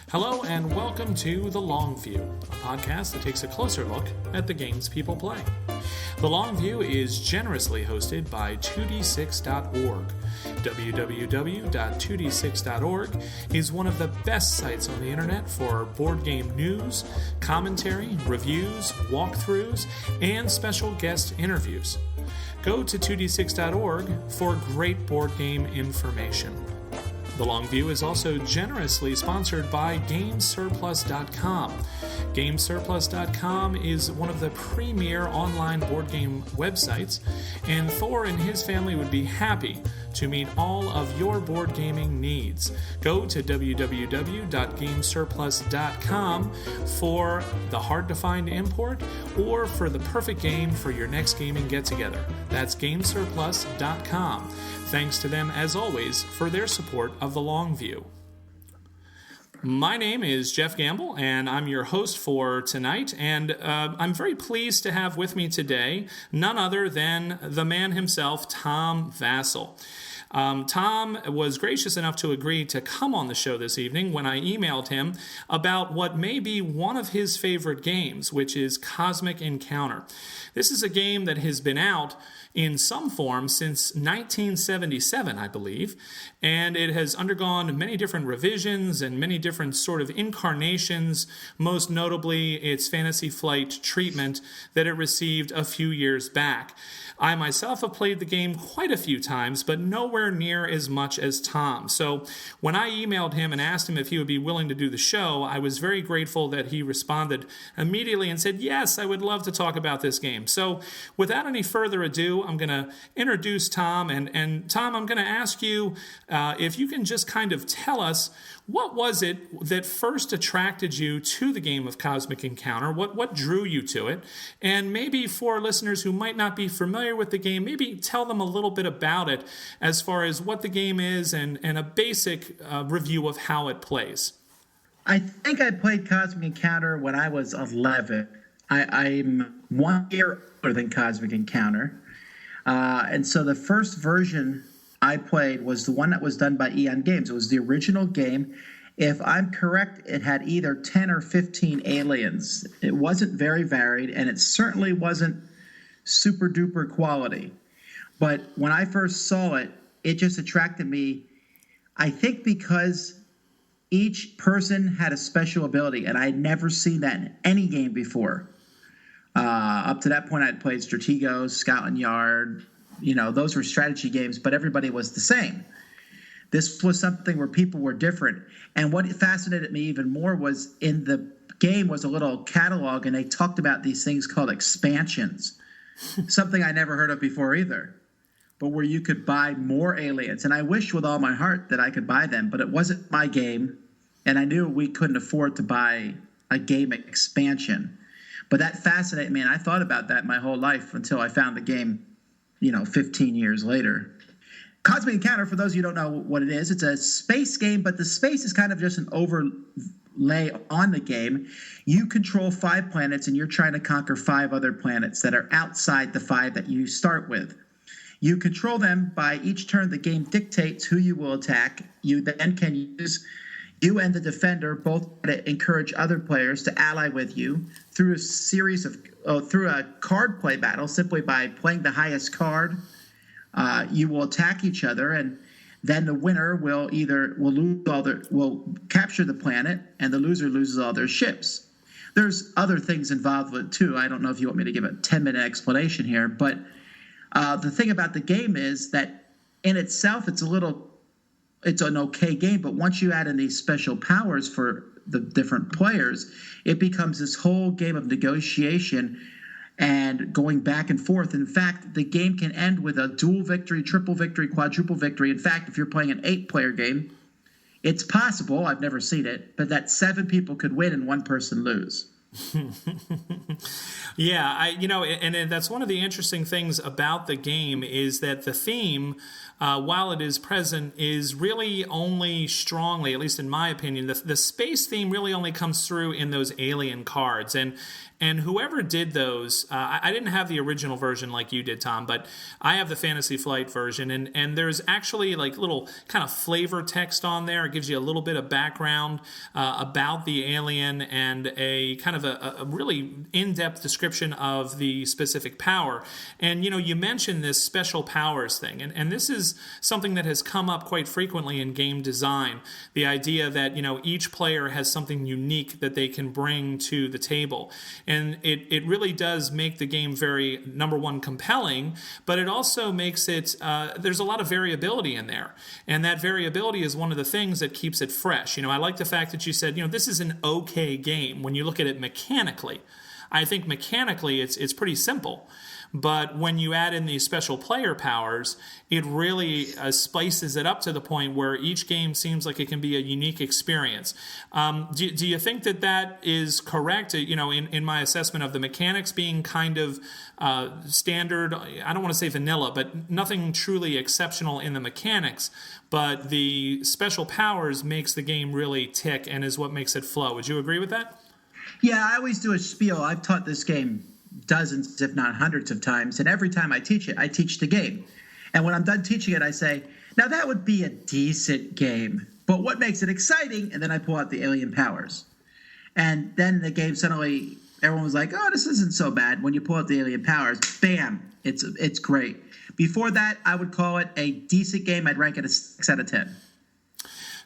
Hello and welcome to The Long View, a podcast that takes a closer look at the games people play. The Long View is generously hosted by 2d6.org. www.2d6.org is one of the best sites on the internet for board game news, commentary, reviews, walkthroughs, and special guest interviews. Go to 2d6.org for great board game information. The Long View is also generously sponsored by GameSurplus.com. GameSurplus.com is one of the premier online board game websites, and Thor and his family would be happy to meet all of your board gaming needs. Go to www.gamesurplus.com for the hard-to-find import or for the perfect game for your next gaming get-together. That's GameSurplus.com. Thanks to them, as always, for their support of The Long View. My name is Jeff Gamble, and I'm your host for tonight, and I'm very pleased to have with me today none other than the man himself, Tom Vasel. Tom was gracious enough to agree to come on the show this evening when I emailed him about what may be one of his favorite games, which is Cosmic Encounter. This is a game that has been out in some form since 1977, I believe, and it has undergone many different revisions and many different sort of incarnations, most notably its Fantasy Flight treatment that it received a few years back. I myself have played the game quite a few times, but nowhere near as much as Tom. So when I emailed him and asked him if he would be willing to do the show, I was very grateful that he responded immediately and said, yes, I would love to talk about this game. So without any further ado, I'm going to introduce Tom. And Tom, I'm going to ask you if you can just kind of tell us what was it that first attracted you to the game of Cosmic Encounter? What drew you to it? And maybe for listeners who might not be familiar with the game, maybe tell them a little bit about it as far as what the game is and a basic review of how it plays. I think I played Cosmic Encounter when I was 11. I'm 1 year older than Cosmic Encounter. And so the first version I played was the one that was done by Eon Games. It was the original game. If I'm correct, it had either 10 or 15 aliens. It wasn't very varied, and it certainly wasn't super duper quality. But when I first saw it, it just attracted me, I think because each person had a special ability, and I had never seen that in any game before. Up to that point, I'd played Strategos, Scotland Yard. Those were strategy games, but everybody was the same. This was something where people were different. And what fascinated me even more was in the game was a little catalog, and they talked about these things called expansions, something I never heard of before either, but where you could buy more aliens. And I wish with all my heart that I could buy them, but it wasn't my game, and I knew we couldn't afford to buy a game expansion. But that fascinated me, and I thought about that my whole life until I found the game 15 years later. Cosmic Encounter, for those of you who don't know what it is, it's a space game, but the space is kind of just an overlay on the game. You control 5 planets, and you're trying to conquer 5 other planets that are outside the 5 that you start with. You control them by each turn the game dictates who you will attack. You then can use you and the defender both to encourage other players to ally with you through a series of through a card play battle. Simply by playing the highest card, you will attack each other, and then the winner will will capture the planet, and the loser loses all their ships. There's other things involved with it too. I don't know if you want me to give a 10-minute explanation here, but the thing about the game is that in itself it's an okay game, but once you add in these special powers for the different players, it becomes this whole game of negotiation and going back and forth. In fact, the game can end with a dual victory, triple victory, quadruple victory. In fact, if you're playing an 8-player game, it's possible, I've never seen it, but that 7 people could win and 1 person lose. Yeah, and that's one of the interesting things about the game is that the theme, while it is present, is really only strongly, at least in my opinion, the space theme really only comes through in those alien cards. And whoever did those, I didn't have the original version like you did, Tom, but I have the Fantasy Flight version, and there's actually like little kind of flavor text on there. It gives you a little bit of background about the alien and a kind of a really in-depth description of the specific power. And, you mentioned this special powers thing, and this is something that has come up quite frequently in game design. The idea that, each player has something unique that they can bring to the table. And it really does make the game very, number one, compelling, but it also makes it, there's a lot of variability in there. And that variability is one of the things that keeps it fresh. I like the fact that you said, this is an okay game when you look at it mechanically. I think mechanically it's pretty simple. But when you add in these special player powers, it really spices it up to the point where each game seems like it can be a unique experience. Do you think that is correct? In my assessment of the mechanics being kind of standard, I don't want to say vanilla, but nothing truly exceptional in the mechanics, but the special powers makes the game really tick and is what makes it flow. Would you agree with that? Yeah, I always do a spiel. I've taught this game dozens, if not hundreds of times, and every time I teach it, I teach the game. And when I'm done teaching it, I say, now that would be a decent game, but what makes it exciting? And then I pull out the alien powers. And then the game suddenly, everyone was like, oh, this isn't so bad. When you pull out the alien powers, bam, it's great. Before that, I would call it a decent game. I'd rank it a 6 out of 10.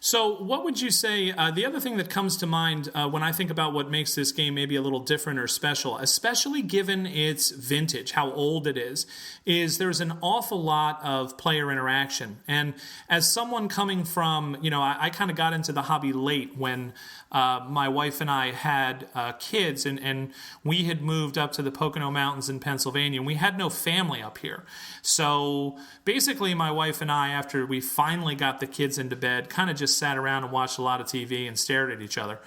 So what would you say, the other thing that comes to mind when I think about what makes this game maybe a little different or special, especially given its vintage, how old it is there's an awful lot of player interaction. And as someone coming from, I kind of got into the hobby late when my wife and I had kids, and we had moved up to the Pocono Mountains in Pennsylvania, and we had no family up here. So basically my wife and I, after we finally got the kids into bed, kind of just sat around and watched a lot of TV and stared at each other.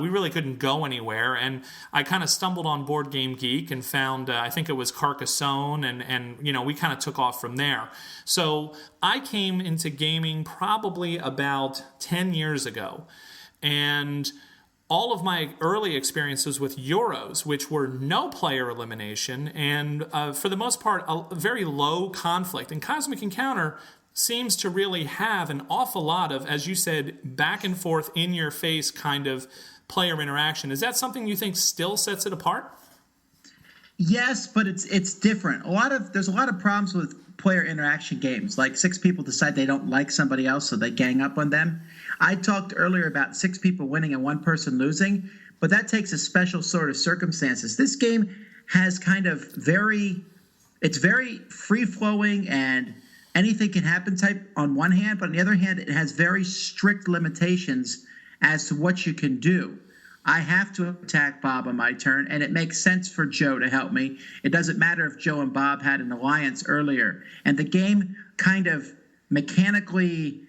We really couldn't go anywhere, and I kind of stumbled on Board Game Geek and found, I think it was Carcassonne, and we kind of took off from there. So I came into gaming probably about 10 years ago, and all of my early experiences with Euros, which were no player elimination, and for the most part, a very low conflict. And Cosmic Encounter seems to really have an awful lot of, as you said, back and forth, in your face kind of player interaction. Is that something you think still sets it apart? Yes, but it's different. There's a lot of problems with player interaction games. Like 6 people decide they don't like somebody else, so they gang up on them. I talked earlier about 6 people winning and 1 person losing, but that takes a special sort of circumstances. This game has kind of it's very free-flowing and anything can happen type on one hand, but on the other hand, it has very strict limitations as to what you can do. I have to attack Bob on my turn, and it makes sense for Joe to help me. It doesn't matter if Joe and Bob had an alliance earlier. And the game kind of mechanically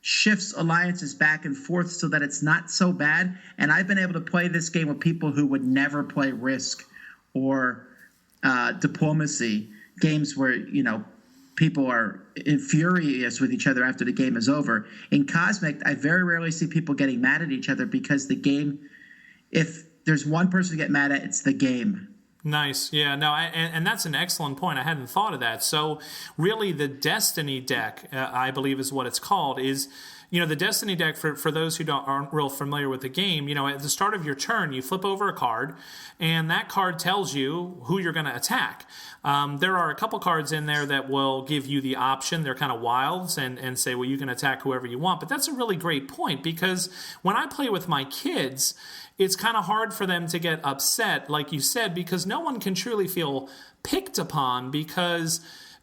shifts alliances back and forth so that it's not so bad. And I've been able to play this game with people who would never play Risk or Diplomacy, games where, people are furious with each other after the game is over. In Cosmic, I very rarely see people getting mad at each other because the game, if there's one person to get mad at, it's the game. Nice. Yeah, no, and that's an excellent point. I hadn't thought of that. So really the Destiny deck, I believe is what it's called, is the Destiny deck, for those who aren't real familiar with the game, at the start of your turn, you flip over a card, and that card tells you who you're going to attack. There are a couple cards in there that will give you the option. They're kind of wilds and say, well, you can attack whoever you want. But that's a really great point, because when I play with my kids, it's kind of hard for them to get upset, like you said, because no one can truly feel picked upon, because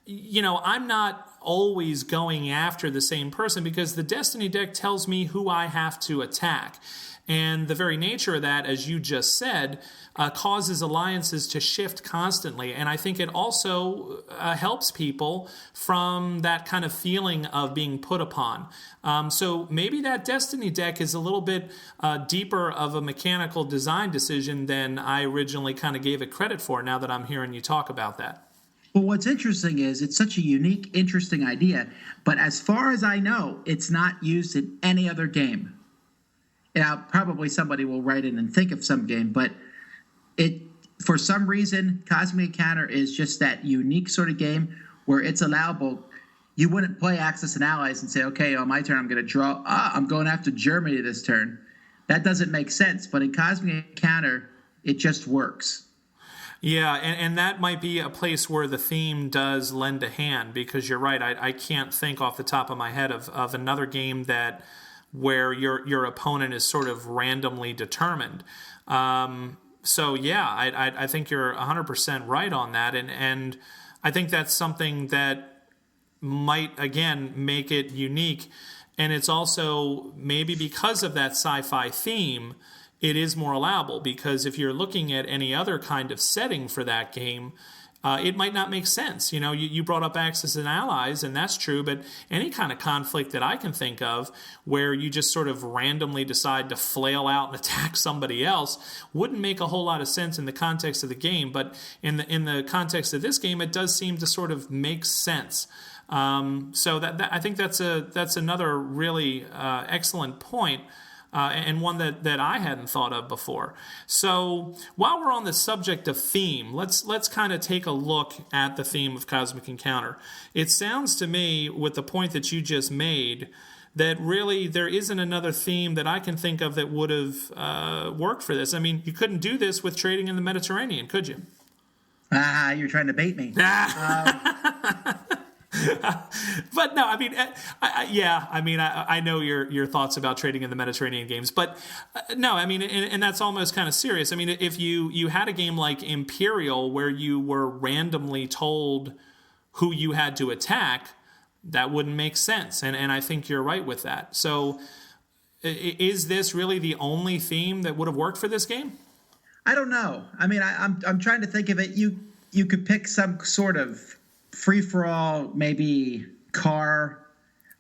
I'm not always going after the same person, because the Destiny deck tells me who I have to attack. And the very nature of that, as you just said, causes alliances to shift constantly. And I think it also helps people from that kind of feeling of being put upon. So maybe that Destiny deck is a little bit deeper of a mechanical design decision than I originally kind of gave it credit for, now that I'm hearing you talk about that. Well, what's interesting is it's such a unique, interesting idea. But as far as I know, it's not used in any other game. Now, probably somebody will write in and think of some game, but for some reason, Cosmic Encounter is just that unique sort of game where it's allowable. You wouldn't play Axis and Allies and say, okay, on my turn, I'm going to draw. I'm going after Germany this turn. That doesn't make sense. But in Cosmic Encounter, it just works. Yeah, and that might be a place where the theme does lend a hand, because you're right. I can't think off the top of my head of another game where your opponent is sort of randomly determined. So yeah, I think you're 100% right on that, and I think that's something that might again make it unique, and it's also maybe because of that sci-fi theme, it is more allowable, because if you're looking at any other kind of setting for that game, it might not make sense. You know, you brought up Axis and Allies, and that's true, but any kind of conflict that I can think of where you just sort of randomly decide to flail out and attack somebody else wouldn't make a whole lot of sense in the context of the game. But in the context of this game, it does seem to sort of make sense. So that I think that's another really excellent point. And one that I hadn't thought of before. So while we're on the subject of theme, let's kind of take a look at the theme of Cosmic Encounter. It sounds to me, with the point that you just made, that really there isn't another theme that I can think of that would have worked for this. I mean, you couldn't do this with Trading in the Mediterranean, could you? You're trying to bait me. But no, I mean, I know your thoughts about Trading in the Mediterranean games, but no, I mean, and that's almost kind of serious. I mean, if you had a game like Imperial where you were randomly told who you had to attack, that wouldn't make sense. And I think you're right with that. So is this really the only theme that would have worked for this game? I don't know. I mean, I'm trying to think of it. You could pick some sort of free-for-all, maybe car,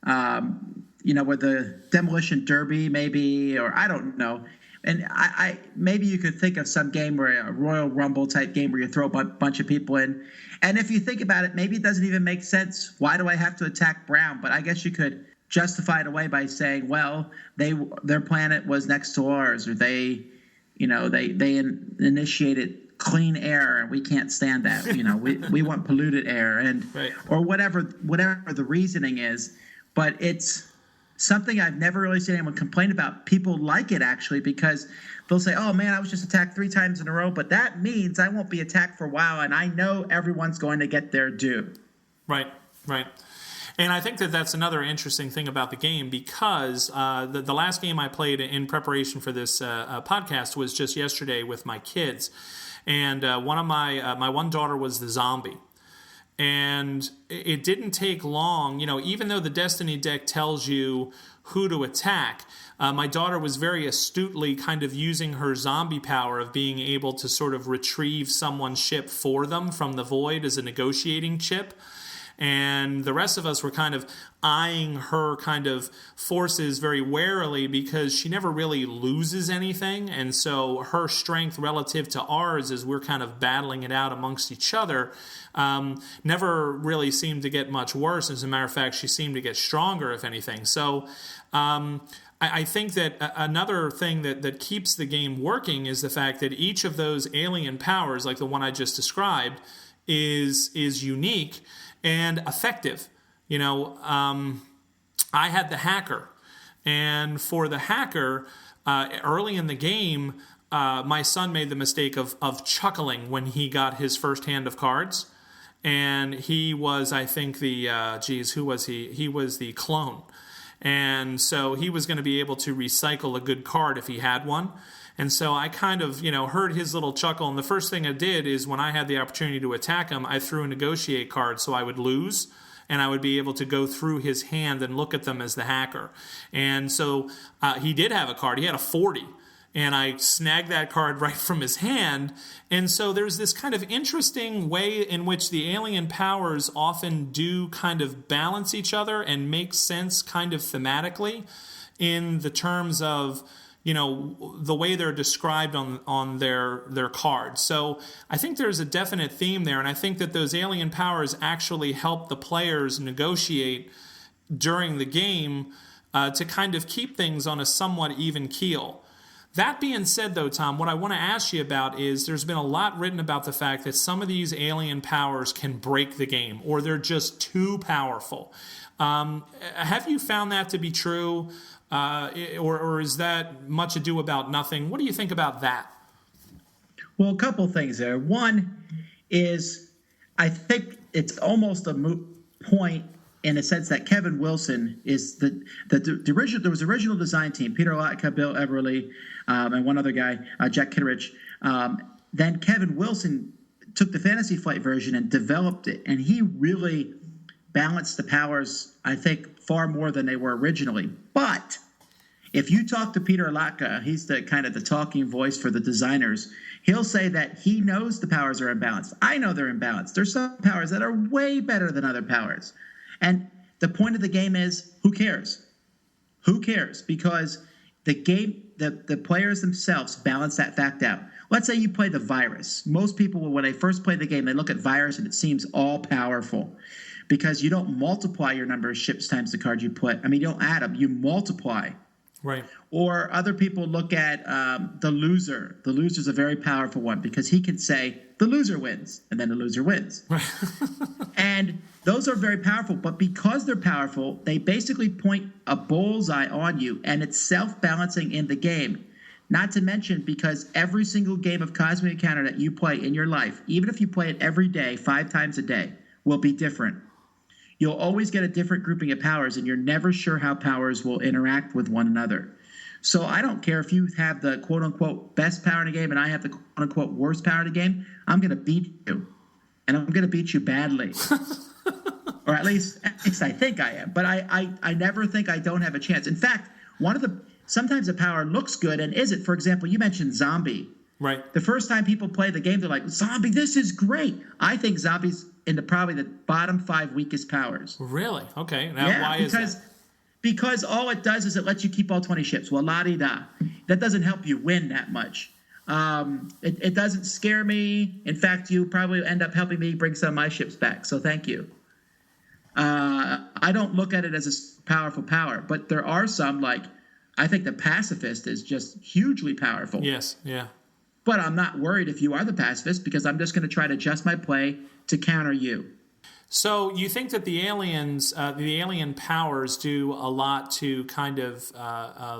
with the Demolition Derby, maybe, or I don't know. And I maybe you could think of some game where a Royal Rumble type game where you throw a bunch of people in. And if you think about it, maybe it doesn't even make sense. Why do I have to attack Brown? But I guess you could justify it away by saying, well, their planet was next to ours, or they initiated clean air and we can't stand that. We want polluted air, and right. Or whatever the reasoning is. But it's something I've never really seen anyone complain about. People like it, actually, because they'll say, oh man, I was just attacked 3 times in a row, but that means I won't be attacked for a while, and I know everyone's going to get their due. Right. And I think that's another interesting thing about the game, because the last game I played in preparation for this podcast was just yesterday with my kids. And one of my one daughter was the zombie. And it didn't take long, even though the Destiny deck tells you who to attack, my daughter was very astutely kind of using her zombie power of being able to sort of retrieve someone's ship for them from the void as a negotiating chip. And the rest of us were kind of eyeing her kind of forces very warily, because she never really loses anything. And so her strength relative to ours, as we're kind of battling it out amongst each other, never really seemed to get much worse. As a matter of fact, she seemed to get stronger, if anything. So I think that another thing that keeps the game working is the fact that each of those alien powers, like the one I just described, is unique and effective. I had the hacker, and for the hacker, early in the game, my son made the mistake of chuckling when he got his first hand of cards, and he was, I think, who was he? He was the clone, and so he was going to be able to recycle a good card if he had one. And so I kind of, heard his little chuckle. And the first thing I did is, when I had the opportunity to attack him, I threw a negotiate card so I would lose. and I would be able to go through his hand and look at them as the hacker. And so he did have a card. He had a 40. And I snagged that card right from his hand. And so there's this kind of interesting way in which the alien powers often do kind of balance each other and make sense kind of thematically in the terms of, the way they're described on their cards. So I think there's a definite theme there. And I think that those alien powers actually help the players negotiate during the game to kind of keep things on a somewhat even keel. That being said, though, Tom, what I want to ask you about is there's been a lot written about the fact that some of these alien powers can break the game, or they're just too powerful. Have you found that to be true, or is that much ado about nothing? What do you think about that? Well, a couple things there. One is I think it's almost a moot point in the sense that Kevin Wilson is the original. There was original design team: Peter Latka, Bill Everly, and one other guy, Jack Kittredge. Then Kevin Wilson took the Fantasy Flight version and developed it, and he really balanced the powers, I think, far more than they were originally. But if you talk to Peter Latka, he's the kind of the talking voice for the designers. He'll say that he knows the powers are imbalanced. I know they're imbalanced. There's some powers that are way better than other powers. And the point of the game is, who cares? Who cares? Because the game, the players themselves balance that fact out. Let's say you play the virus. Most people, when they first play the game, they look at virus and it seems all powerful because you don't multiply your number of ships times the card you put. I mean, you don't add them, you multiply. Right. Or other people look at the loser. The loser's a very powerful one because he can say, the loser wins, and then the loser wins. Right. And those are very powerful, but because they're powerful, they basically point a bullseye on you, and it's self-balancing in the game. Not to mention, because every single game of Cosmic Encounter that you play in your life, even if you play it every day, 5 times a day, will be different. You'll always get a different grouping of powers, and you're never sure how powers will interact with one another. So I don't care if you have the quote-unquote best power in the game and I have the quote-unquote worst power in the game. I'm going to beat you, and I'm going to beat you badly. Or at least I think I am. But I never think I don't have a chance. In fact, sometimes a power looks good and isn't. For example, you mentioned Zombie. Right. The first time people play the game, they're like, Zombie, this is great. I think Zombie's in probably the bottom 5 weakest powers. Really? Okay. Now, why is that? Because all it does is it lets you keep all 20 ships. Well, la-di-da. That doesn't help you win that much. It doesn't scare me. In fact, you probably end up helping me bring some of my ships back. So thank you. I don't look at it as a powerful power. But there are some, like, I think the Pacifist is just hugely powerful. Yes, yeah. But I'm not worried if you are the Pacifist because I'm just going to try to adjust my play to counter you. So you think that the alien powers do a lot to kind of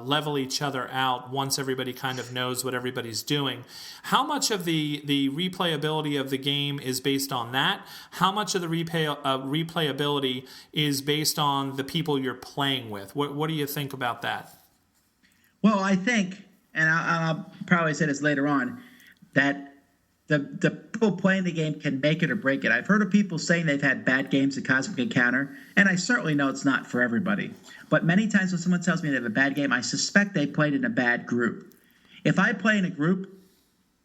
level each other out once everybody kind of knows what everybody's doing. How much of the replayability of the game is based on that? How much of the replayability is based on the people you're playing with? What do you think about that? Well, I think, and I'll probably say this later on, that the people playing the game can make it or break it. I've heard of people saying they've had bad games at Cosmic Encounter, and I certainly know it's not for everybody. But many times when someone tells me they have a bad game, I suspect they played in a bad group. If I play in a group,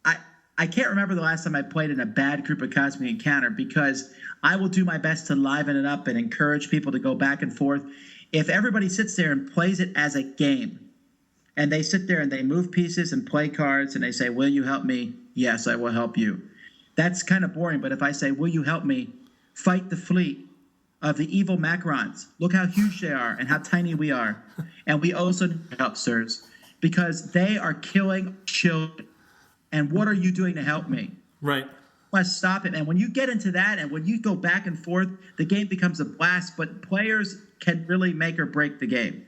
I can't remember the last time I played in a bad group of Cosmic Encounter because I will do my best to liven it up and encourage people to go back and forth. If everybody sits there and plays it as a game, and they sit there and they move pieces and play cards and they say, will you help me? Yes, I will help you. That's kind of boring. But if I say, will you help me fight the fleet of the evil Macrons? Look how huge they are and how tiny we are. And we also need help, sirs, because they are killing children. And what are you doing to help me? Right. Let's stop it. And when you get into that and when you go back and forth, the game becomes a blast. But players can really make or break the game.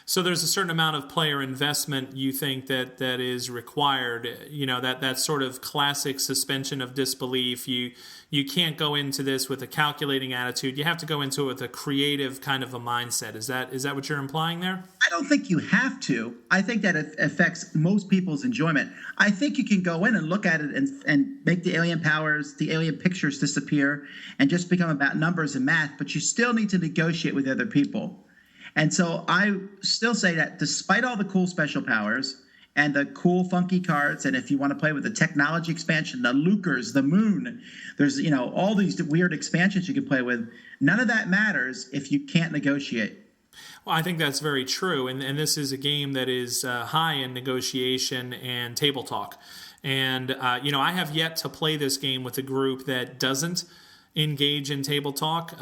So there's a certain amount of player investment you think that is required. That sort of classic suspension of disbelief. You can't go into this with a calculating attitude. You have to go into it with a creative kind of a mindset. Is that what you're implying there? I don't think you have to. I think that it affects most people's enjoyment. I think you can go in and look at it and make the alien powers, the alien pictures disappear and just become about numbers and math, but you still need to negotiate with other people. And so I still say that despite all the cool special powers and the cool funky cards, and if you want to play with the technology expansion, the Lucres, the Moon, there's all these weird expansions you can play with, none of that matters if you can't negotiate. Well, I think that's very true, and this is a game that is high in negotiation and table talk. And I have yet to play this game with a group that doesn't engage in table talk,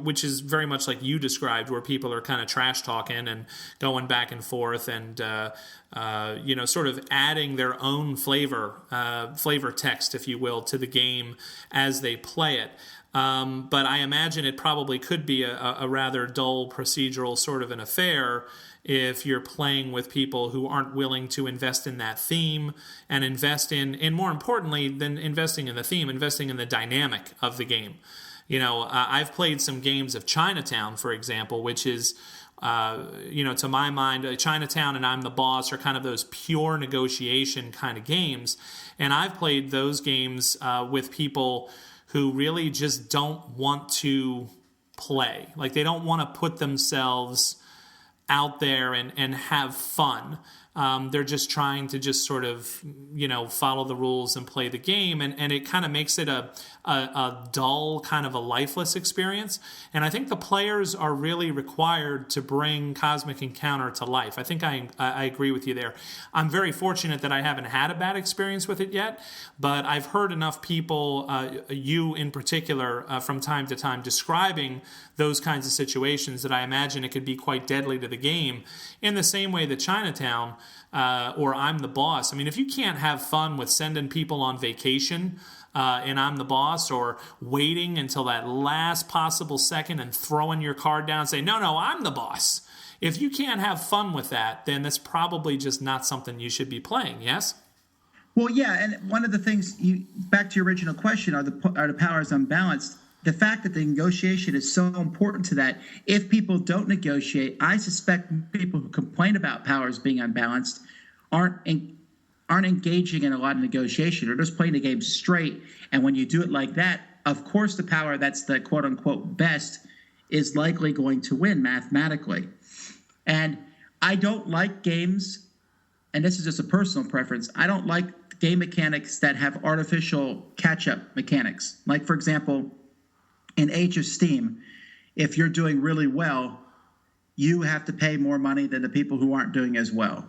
which is very much like you described, where people are kind of trash talking and going back and forth and sort of adding their own flavor text, if you will, to the game as they play it. But I imagine it probably could be a rather dull procedural sort of an affair if you're playing with people who aren't willing to invest in that theme and invest in, and more importantly than investing in the theme, investing in the dynamic of the game. I've played some games of Chinatown, for example, which is, to my mind, Chinatown and I'm the Boss are kind of those pure negotiation kind of games. And I've played those games with people who really just don't want to play. Like, they don't want to put themselves out there and have fun. They're just trying to just sort of, follow the rules and play the game. And it kind of makes it a dull, kind of a lifeless experience. And I think the players are really required to bring Cosmic Encounter to life. I think I agree with you there. I'm very fortunate that I haven't had a bad experience with it yet, but I've heard enough people, you in particular, from time to time, describing those kinds of situations that I imagine it could be quite deadly to the game, in the same way that Chinatown or I'm the Boss. I mean, if you can't have fun with sending people on vacation and I'm the Boss, or waiting until that last possible second and throwing your card down and say, no, I'm the Boss. If you can't have fun with that, then that's probably just not something you should be playing, yes? Well, yeah, and one of the things, back to your original question, are the powers unbalanced? The fact that the negotiation is so important to that, if people don't negotiate, I suspect people who complain about powers being unbalanced aren't engaging in a lot of negotiation. They're just playing the game straight. And when you do it like that, of course the power that's the quote-unquote best is likely going to win mathematically. And I don't like games, and this is just a personal preference, I don't like game mechanics that have artificial catch-up mechanics. Like, for example, in Age of Steam, if you're doing really well, you have to pay more money than the people who aren't doing as well.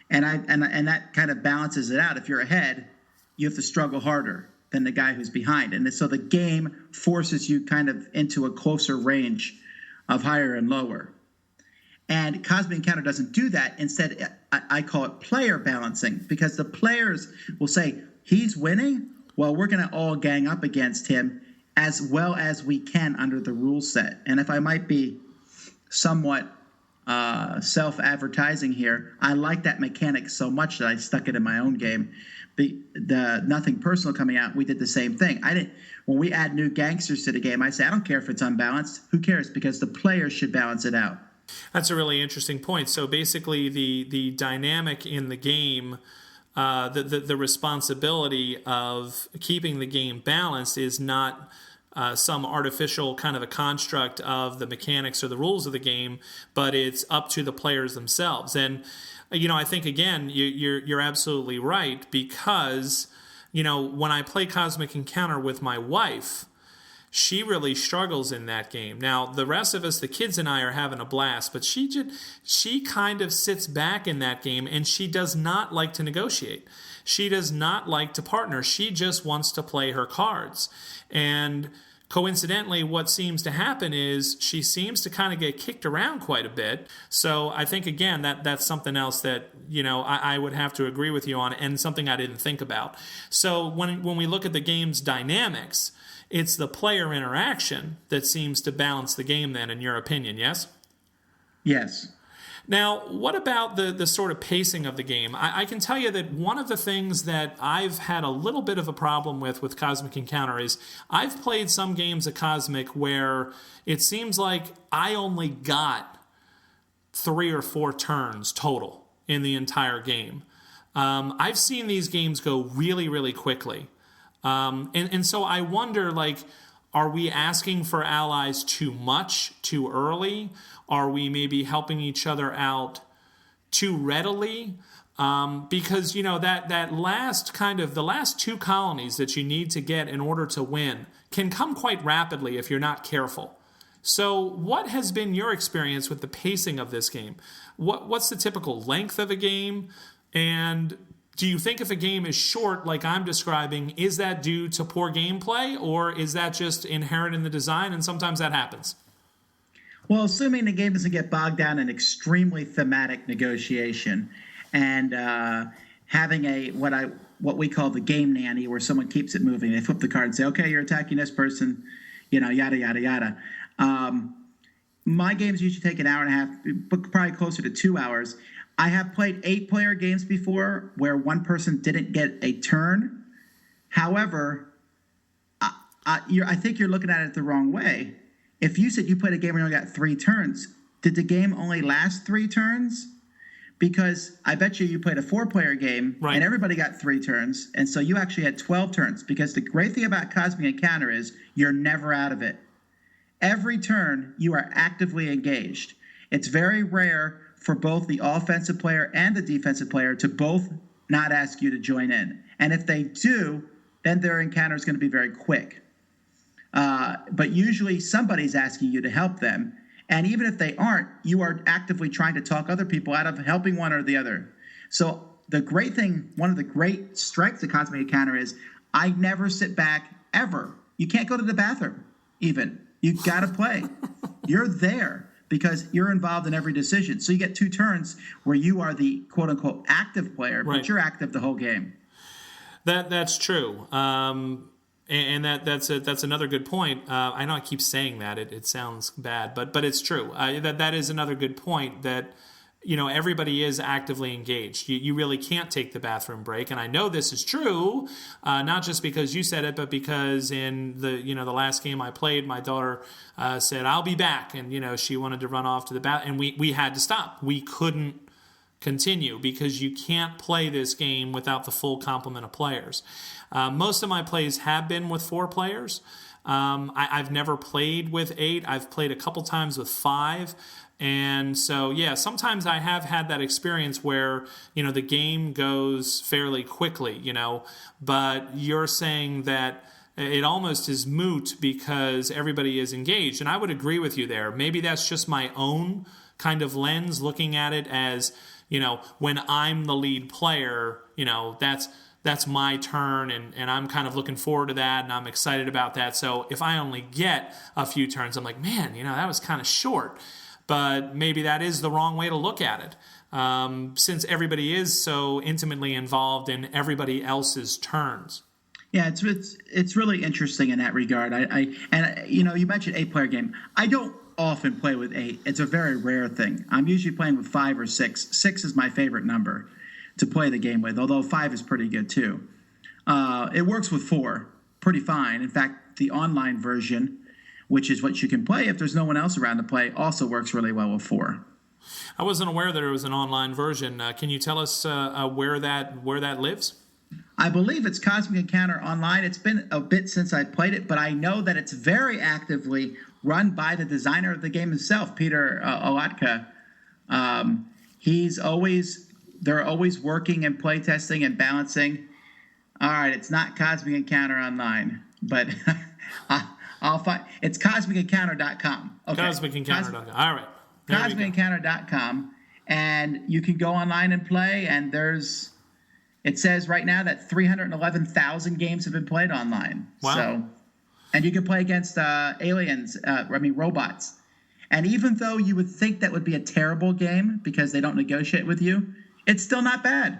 And that kind of balances it out. If you're ahead, you have to struggle harder than the guy who's behind. And so the game forces you kind of into a closer range of higher and lower. And Cosmic Encounter doesn't do that. Instead, I call it player balancing, because the players will say, he's winning, well, we're going to all gang up against him as well as we can under the rule set. And if I might be somewhat self-advertising here, I like that mechanic so much that I stuck it in my own game. The Nothing Personal coming out, we did the same thing. When we add new gangsters to the game, I say, I don't care if it's unbalanced. Who cares? Because the players should balance it out. That's a really interesting point. So basically the dynamic in the game, the responsibility of keeping the game balanced is not some artificial kind of a construct of the mechanics or the rules of the game, but it's up to the players themselves. And I think, again, you're absolutely right, because when I play Cosmic Encounter with my wife, she really struggles in that game. Now, the rest of us, the kids and I, are having a blast, but she kind of sits back in that game, and she does not like to negotiate. She does not like to partner. She just wants to play her cards. And coincidentally, what seems to happen is she seems to kind of get kicked around quite a bit. So I think, again, that's something else that, I would have to agree with you on, and something I didn't think about. So when we look at the game's dynamics, it's the player interaction that seems to balance the game then, in your opinion, yes? Yes. Now, what about the sort of pacing of the game? I can tell you that one of the things that I've had a little bit of a problem with Cosmic Encounter is I've played some games of Cosmic where it seems like I only got 3 or 4 turns total in the entire game. I've seen these games go really, really quickly. And so I wonder, like, are we asking for allies too much, too early? Are we maybe helping each other out too readily? Because, you know, that last kind of, the last 2 colonies that you need to get in order to win can come quite rapidly if you're not careful. So what has been your experience with the pacing of this game? What's the typical length of a game? And do you think if a game is short, like I'm describing, is that due to poor gameplay, or is that just inherent in the design, and sometimes that happens? Well, assuming the game doesn't get bogged down in extremely thematic negotiation and having what we call the game nanny, where someone keeps it moving. They flip the card and say, okay, you're attacking this person, you know, yada, yada, yada. My games usually take an hour and a half, but probably closer to 2 hours. I have played 8-player games before where one person didn't get a turn. However, I think you're looking at it the wrong way. If you said you played a game where you only got 3 turns, did the game only last 3 turns? Because I bet you played a 4-player game, right, and everybody got 3 turns, and so you actually had 12 turns. Because the great thing about Cosmic Encounter is you're never out of it. Every turn, you are actively engaged. It's very rare for both the offensive player and the defensive player to both not ask you to join in. And if they do, then their encounter is going to be very quick. But usually somebody's asking you to help them. And even if they aren't, you are actively trying to talk other people out of helping one or the other. So the great thing, one of the great strengths of Cosmic Encounter is I never sit back ever. You can't go to the bathroom even. You got to play. You're there because you're involved in every decision. So you get 2 turns where you are the quote-unquote active player, right, but you're active the whole game. That's true. And that's another good point. I know I keep saying that. It sounds bad, but it's true. That is another good point, that, you know, everybody is actively engaged. You really can't take the bathroom break. And I know this is true, not just because you said it, but because in the last game I played, my daughter said, I'll be back. And, you know, she wanted to run off to the bathroom, and we had to stop. We couldn't continue because you can't play this game without the full complement of players. Most of my plays have been with 4 players. I've never played with 8. I've played a couple times with 5. And so, yeah, sometimes I have had that experience where, you know, the game goes fairly quickly, you know, but you're saying that it almost is moot because everybody is engaged. And I would agree with you there. Maybe that's just my own kind of lens, looking at it as, you know, when I'm the lead player, you know, that's my turn, and I'm kind of looking forward to that, and I'm excited about that. So if I only get a few turns, I'm like, man, you know, that was kind of short. But maybe that is the wrong way to look at it, since everybody is so intimately involved in everybody else's turns. Yeah, it's really interesting in that regard. And you know, you mentioned 8-player game. I don't often play with 8. It's a very rare thing. I'm usually playing with 5 or 6. 6 is my favorite number to play the game with, although 5 is pretty good too. It works with 4 pretty fine. In fact, the online version, which is what you can play if there's no one else around to play, also works really well with 4. I wasn't aware that there was an online version. Can you tell us where that lives? I believe it's Cosmic Encounter Online. It's been a bit since I played it, but I know that it's very actively run by the designer of the game himself, Peter Olatka. They're always working and playtesting and balancing. All right, it's not Cosmic Encounter Online, but I'll find it's CosmicEncounter.com. Okay. CosmicEncounter.com. All right. CosmicEncounter.com, and you can go online and play. And it says right now that 311,000 games have been played online. Wow. So, and you can play against robots. And even though you would think that would be a terrible game because they don't negotiate with you, it's still not bad.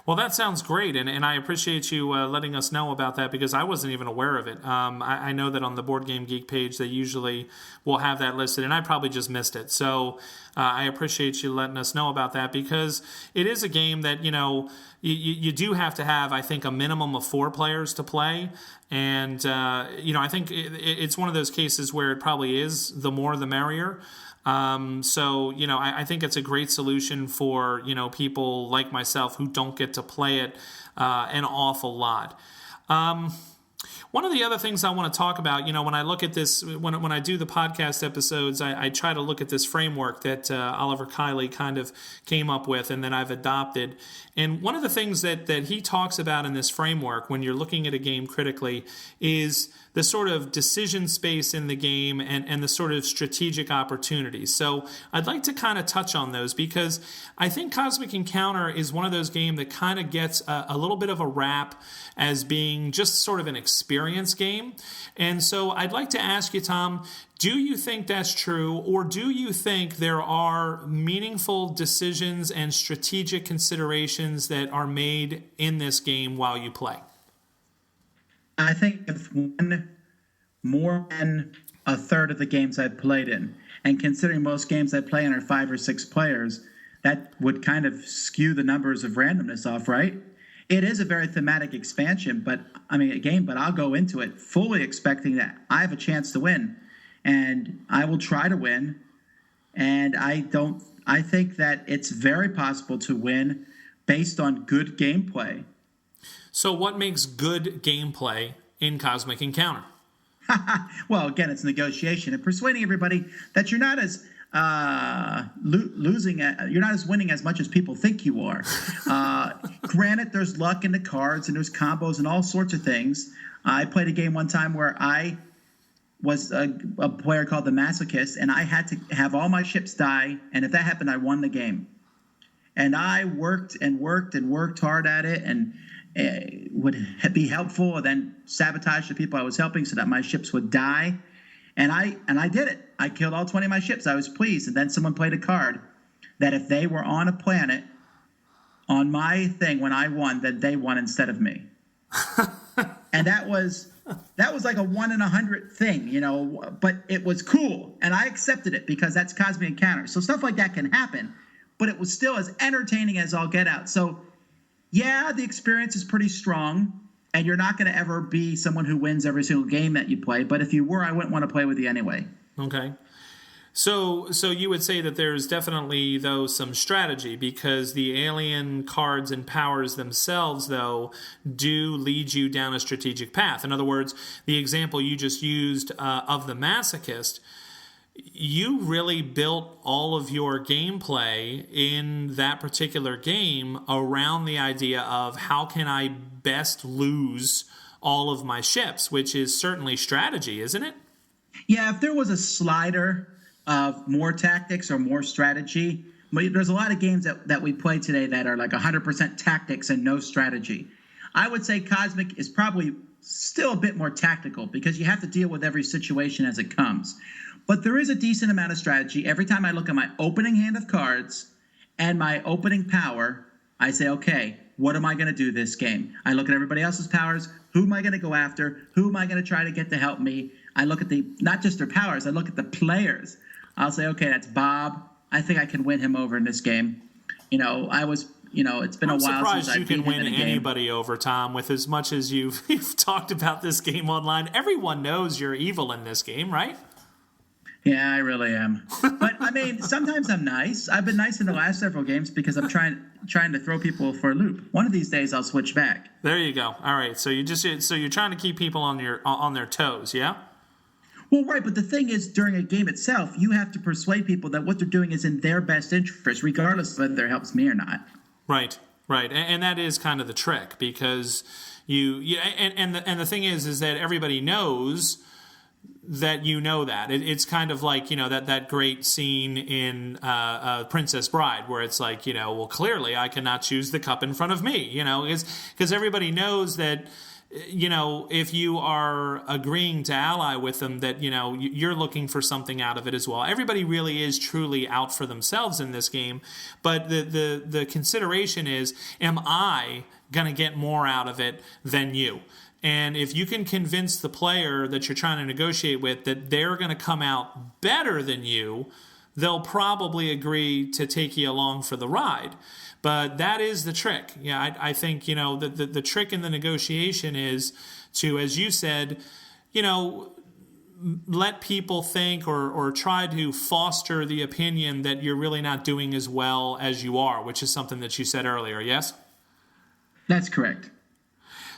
Well, that sounds great, and I appreciate you letting us know about that because I wasn't even aware of it. I know that on the Board Game Geek page they usually will have that listed, and I probably just missed it. So I appreciate you letting us know about that because it is a game that, you do have to have, I think, a minimum of 4 players to play. And, I think it's one of those cases where it probably is the more the merrier. I think it's a great solution for, people like myself who don't get to play it an awful lot. One of the other things I want to talk about, when I look at this, when I do the podcast episodes, I try to look at this framework that Oliver Kiley kind of came up with and that I've adopted. And one of the things that he talks about in this framework when you're looking at a game critically is the sort of decision space in the game and the sort of strategic opportunities. So I'd like to kind of touch on those because I think Cosmic Encounter is one of those games that kind of gets a little bit of a rap as being just sort of an experience game. And so I'd like to ask you, Tom, do you think that's true, or do you think there are meaningful decisions and strategic considerations that are made in this game while you play? I think if more than a third of the games I've played in, and considering most games I play in are 5 or 6 players, that would kind of skew the numbers of randomness off, right? It is a very thematic expansion, but I'll go into it fully expecting that I have a chance to win, and I will try to win. And I think that it's very possible to win based on good gameplay. So what makes good gameplay in Cosmic Encounter? Well, again, it's negotiation and persuading everybody that you're not as you're not as winning as much as people think you are. Granted, there's luck in the cards and there's combos and all sorts of things. I played a game one time where I was a player called the Masochist, and I had to have all my ships die, and if that happened, I won the game. And I worked and worked and worked hard at it, and would be helpful, and then sabotage the people I was helping so that my ships would die. And I did it. I killed all 20 of my ships. I was pleased. And then someone played a card that if they were on a planet on my thing when I won, then they won instead of me. And that was like a 1 in 100 thing, but it was cool. And I accepted it because that's Cosmic Encounter. So stuff like that can happen, but it was still as entertaining as all get out. So yeah, the experience is pretty strong, and you're not going to ever be someone who wins every single game that you play. But if you were, I wouldn't want to play with you anyway. Okay. So you would say that there's definitely, though, some strategy because the alien cards and powers themselves, though, do lead you down a strategic path. In other words, the example you just used of the Masochist, you really built all of your gameplay in that particular game around the idea of how can I best lose all of my ships, which is certainly strategy, isn't it? Yeah, if there was a slider of more tactics or more strategy, there's a lot of games that we play today that are like 100% tactics and no strategy. I would say Cosmic is probably still a bit more tactical because you have to deal with every situation as it comes. But there is a decent amount of strategy. Every time I look at my opening hand of cards and my opening power, I say, okay, what am I going to do this game? I look at everybody else's powers. Who am I going to go after? Who am I going to try to get to help me? I look at not just their powers, I look at the players. I'll say, okay, that's Bob. I think I can win him over in this game. It's been a while since I've surprised you can win anybody over, Tom, with as much as you've talked about this game online. Everyone knows you're evil in this game, right? Yeah, I really am. But sometimes I'm nice. I've been nice in the last several games because I'm trying to throw people for a loop. One of these days I'll switch back. There you go. All right. So you're trying to keep people on their toes, yeah? Well, right, but the thing is, during a game itself, you have to persuade people that what they're doing is in their best interest, regardless of whether it helps me or not. Right. And that is kind of the trick because the thing is that everybody knows that you know that. It's kind of like, that great scene in Princess Bride where it's like, well, clearly I cannot choose the cup in front of me, because everybody knows that if you are agreeing to ally with them, that, you're looking for something out of it as well. Everybody really is truly out for themselves in this game. But the consideration is, am I going to get more out of it than you? And if you can convince the player that you're trying to negotiate with that they're going to come out better than you, they'll probably agree to take you along for the ride. But that is the trick. Yeah, I think, the trick in the negotiation is to, as you said, let people think or try to foster the opinion that you're really not doing as well as you are, which is something that you said earlier, yes? That's correct.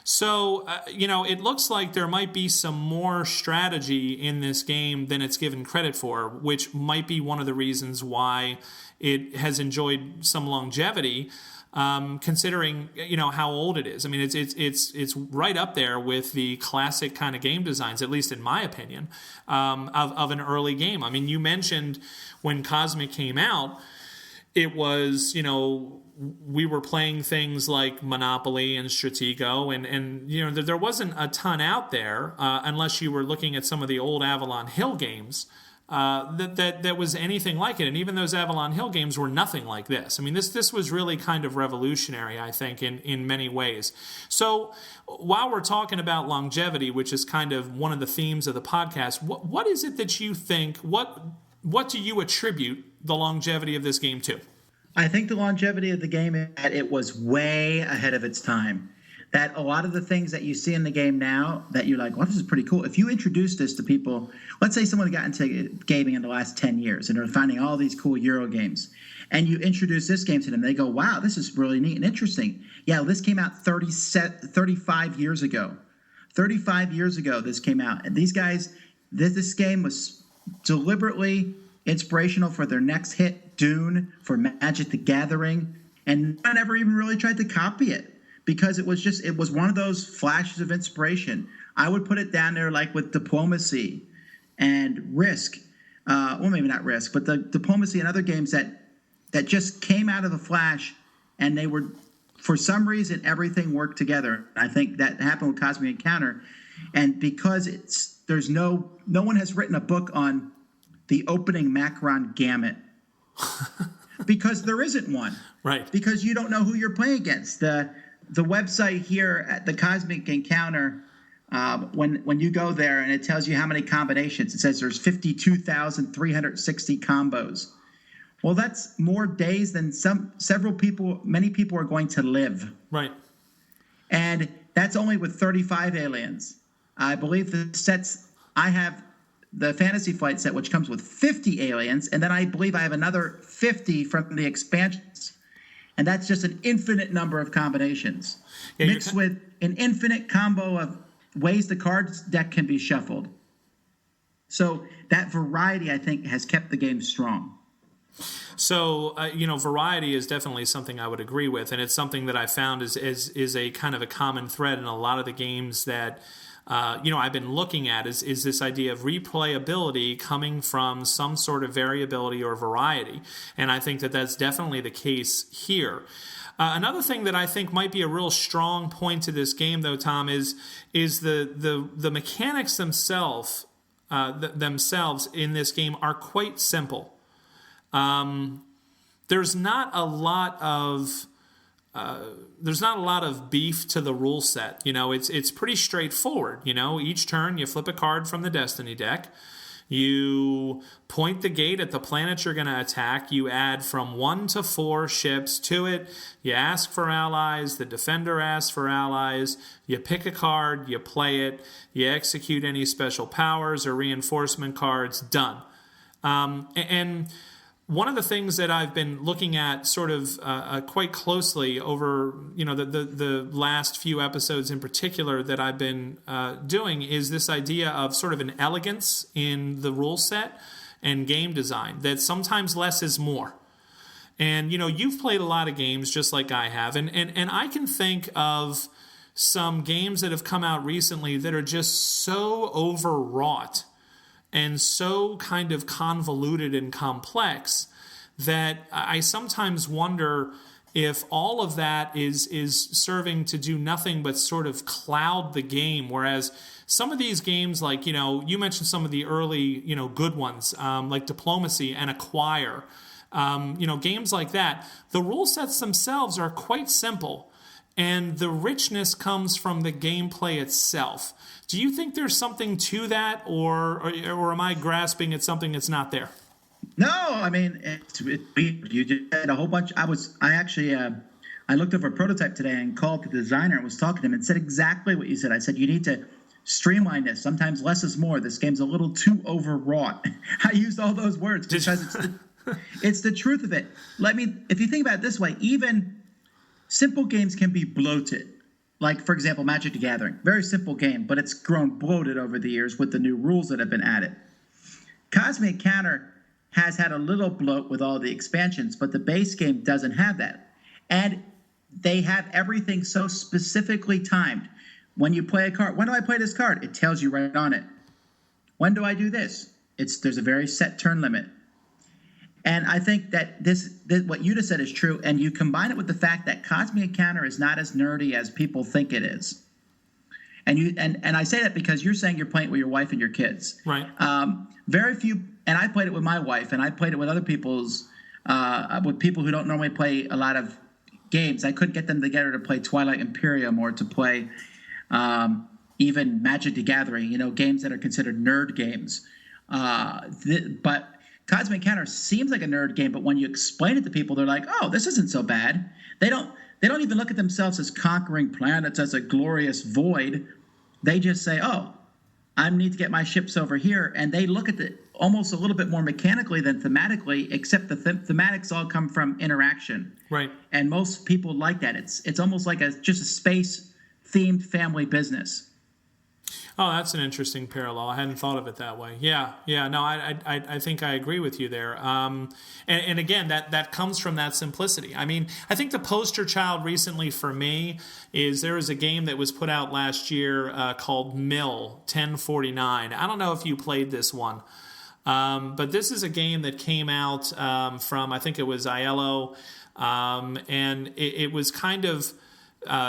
So, it looks like there might be some more strategy in this game than it's given credit for, which might be one of the reasons why it has enjoyed some longevity, considering, how old it is. I mean, it's right up there with the classic kind of game designs, at least in my opinion, of an early game. I mean, you mentioned when Cosmic came out, it was, we were playing things like Monopoly and Stratego, and there wasn't a ton out there unless you were looking at some of the old Avalon Hill games that was anything like it. And even those Avalon Hill games were nothing like this. I mean, this was really kind of revolutionary, I think, in many ways. So while we're talking about longevity, which is kind of one of the themes of the podcast, what is it that you think, what do you attribute the longevity of this game to? I think the longevity of the game is that it was way ahead of its time. That a lot of the things that you see in the game now that you're like, well, this is pretty cool. If you introduce this to people, let's say someone got into gaming in the last 10 years and they're finding all these cool Euro games, and you introduce this game to them, they go, wow, this is really neat and interesting. Yeah, this came out 35 years ago. 35 years ago this came out. And these guys, this game was deliberately inspirational for their next hit, Dune, for Magic the Gathering, and no one ever even really tried to copy it because it was one of those flashes of inspiration. I would put it down there like with Diplomacy and Risk, well, maybe not Risk, but the Diplomacy and other games that just came out of the flash, and they were, for some reason, everything worked together. I think that happened with Cosmic Encounter, and because there's no one has written a book on the opening Macron Gamut. Because there isn't one. Right. Because you don't know who you're playing against. The website here at the Cosmic Encounter, when you go there and it tells you how many combinations, it says there's 52,360 combos. Well, that's more days than many people are going to live. Right. And that's only with 35 aliens. I believe the sets I have, the Fantasy Flight set, which comes with 50 aliens, and then I believe I have another 50 from the expansions. And that's just an infinite number of combinations, mixed with an infinite combo of ways the cards deck can be shuffled. So that variety, I think, has kept the game strong. So, variety is definitely something I would agree with, and it's something that I found is a kind of a common thread in a lot of the games that I've been looking at is this idea of replayability coming from some sort of variability or variety. And I think that that's definitely the case here. Another thing that I think might be a real strong point to this game, though, Tom, is the mechanics themselves in this game are quite simple. There's not a lot of beef to the rule set. It's pretty straightforward. Each turn you flip a card from the Destiny deck. You point the gate at the planet you're going to attack. You add from 1 to 4 ships to it. You ask for allies. The defender asks for allies. You pick a card. You play it. You execute any special powers or reinforcement cards. Done. And one of the things that I've been looking at sort of quite closely over, the last few episodes in particular that I've been doing is this idea of sort of an elegance in the rule set and game design, that sometimes less is more. And, you've played a lot of games just like I have, and I can think of some games that have come out recently that are just so overwrought and so kind of convoluted and complex that I sometimes wonder if all of that is serving to do nothing but sort of cloud the game, whereas some of these games, like, you mentioned some of the early, good ones, like Diplomacy and Acquire, games like that, the rule sets themselves are quite simple, and the richness comes from the gameplay itself. Do you think there's something to that, or am I grasping at something that's not there? No, I mean, you just had a whole bunch. I looked over a prototype today and called the designer and was talking to him and said exactly what you said. I said, you need to streamline this. Sometimes less is more. This game's a little too overwrought. I used all those words because it's the truth of it. If you think about it this way, even simple games can be bloated. Like, for example, Magic the Gathering. Very simple game, but it's grown bloated over the years with the new rules that have been added. Cosmic Encounter has had a little bloat with all the expansions, but the base game doesn't have that. And they have everything so specifically timed. When you play a card, when do I play this card? It tells you right on it. When do I do this? There's a very set turn limit. And I think that this what you just said is true, and you combine it with the fact that Cosmic Encounter is not as nerdy as people think it is. And I say that because you're saying you're playing it with your wife and your kids. Right. Very few, and I played it with my wife, and I played it with other with people who don't normally play a lot of games. I couldn't get them together to play Twilight Imperium or to play even Magic the Gathering, games that are considered nerd games. But Cosmic Encounter seems like a nerd game, but when you explain it to people, they're like, "Oh, this isn't so bad." They don't even look at themselves as conquering planets as a glorious void. They just say, "Oh, I need to get my ships over here," and they look at it almost a little bit more mechanically than thematically, except the thematics all come from interaction. Right. And most people like that. It's almost like just a space-themed family business. Oh, that's an interesting parallel. I hadn't thought of it that way. Yeah. No, I think I agree with you there. And again, that comes from that simplicity. I mean, I think the poster child recently for me is there was a game that was put out last year called Mill 1049. I don't know if you played this one, but this is a game that came out from, I think it was ILO, and it was kind of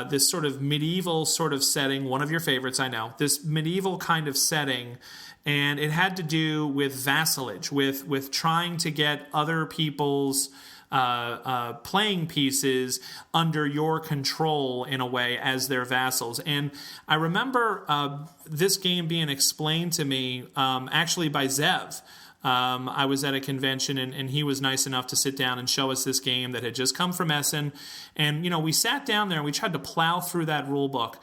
this sort of medieval sort of setting, one of your favorites, I know, this medieval kind of setting, and it had to do with vassalage, with trying to get other people's playing pieces under your control in a way as their vassals. And I remember this game being explained to me actually by Zev. I was at a convention, and he was nice enough to sit down and show us this game that had just come from Essen. And, we sat down there and we tried to plow through that rule book.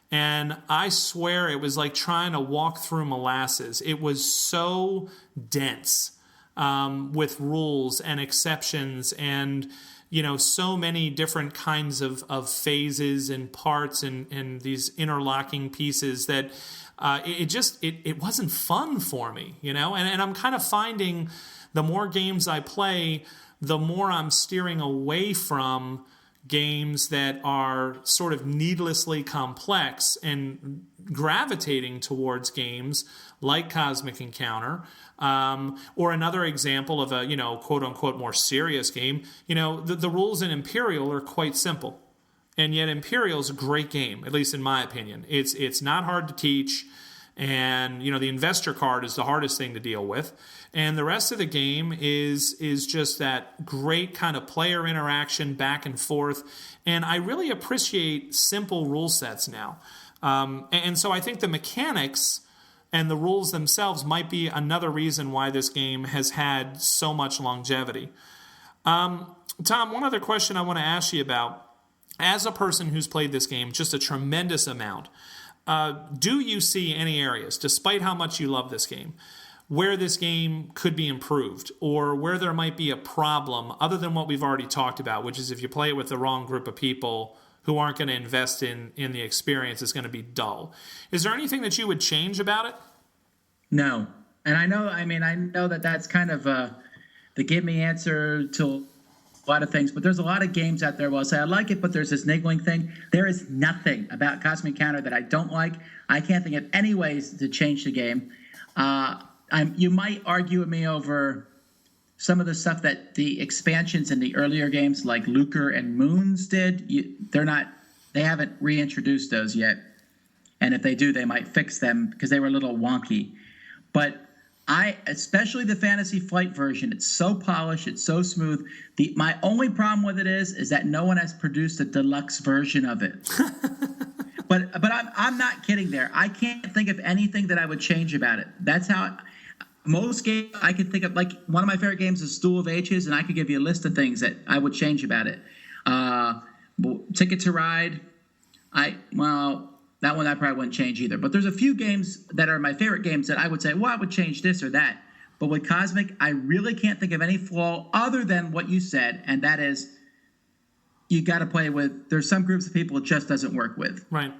And I swear it was like trying to walk through molasses. It was so dense with rules and exceptions and, so many different kinds of phases and parts and these interlocking pieces that it wasn't fun for me, and I'm kind of finding the more games I play, the more I'm steering away from games that are sort of needlessly complex and gravitating towards games like Cosmic Encounter, or another example of a, quote unquote more serious game. The rules in Imperial are quite simple. And yet Imperial's a great game, at least in my opinion. It's not hard to teach, and the investor card is the hardest thing to deal with. And the rest of the game is just that great kind of player interaction back and forth. And I really appreciate simple rule sets now. And so I think the mechanics and the rules themselves might be another reason why this game has had so much longevity. Tom, one other question I want to ask you about. As a person who's played this game just a tremendous amount, do you see any areas, despite how much you love this game, where this game could be improved or where there might be a problem other than what we've already talked about, which is if you play it with the wrong group of people who aren't going to invest in the experience, it's going to be dull. Is there anything that you would change about it? No. And I know that that's kind of the give me answer to a lot of things, but there's a lot of games out there where I'll say I like it, but there's this niggling thing. There is nothing about Cosmic Encounter that I don't like. I can't think of any ways to change the game. You might argue with me over some of the stuff that the expansions in the earlier games like Lucre and Moons did, they haven't reintroduced those yet. And if they do, they might fix them because they were a little wonky. But especially the Fantasy Flight version, it's so polished, it's so smooth. My only problem with it is that no one has produced a deluxe version of it. But I'm not kidding there. I can't think of anything that I would change about it. That's how most games I can think of. Like one of my favorite games is Stool of Ages, and I could give you a list of things that I would change about it. Ticket to Ride, that one I probably wouldn't change either. But there's a few games that are my favorite games that I would say, well, I would change this or that. But with Cosmic, I really can't think of any flaw other than what you said, and that is you got to play with. There's some groups of people it just doesn't work with. Right.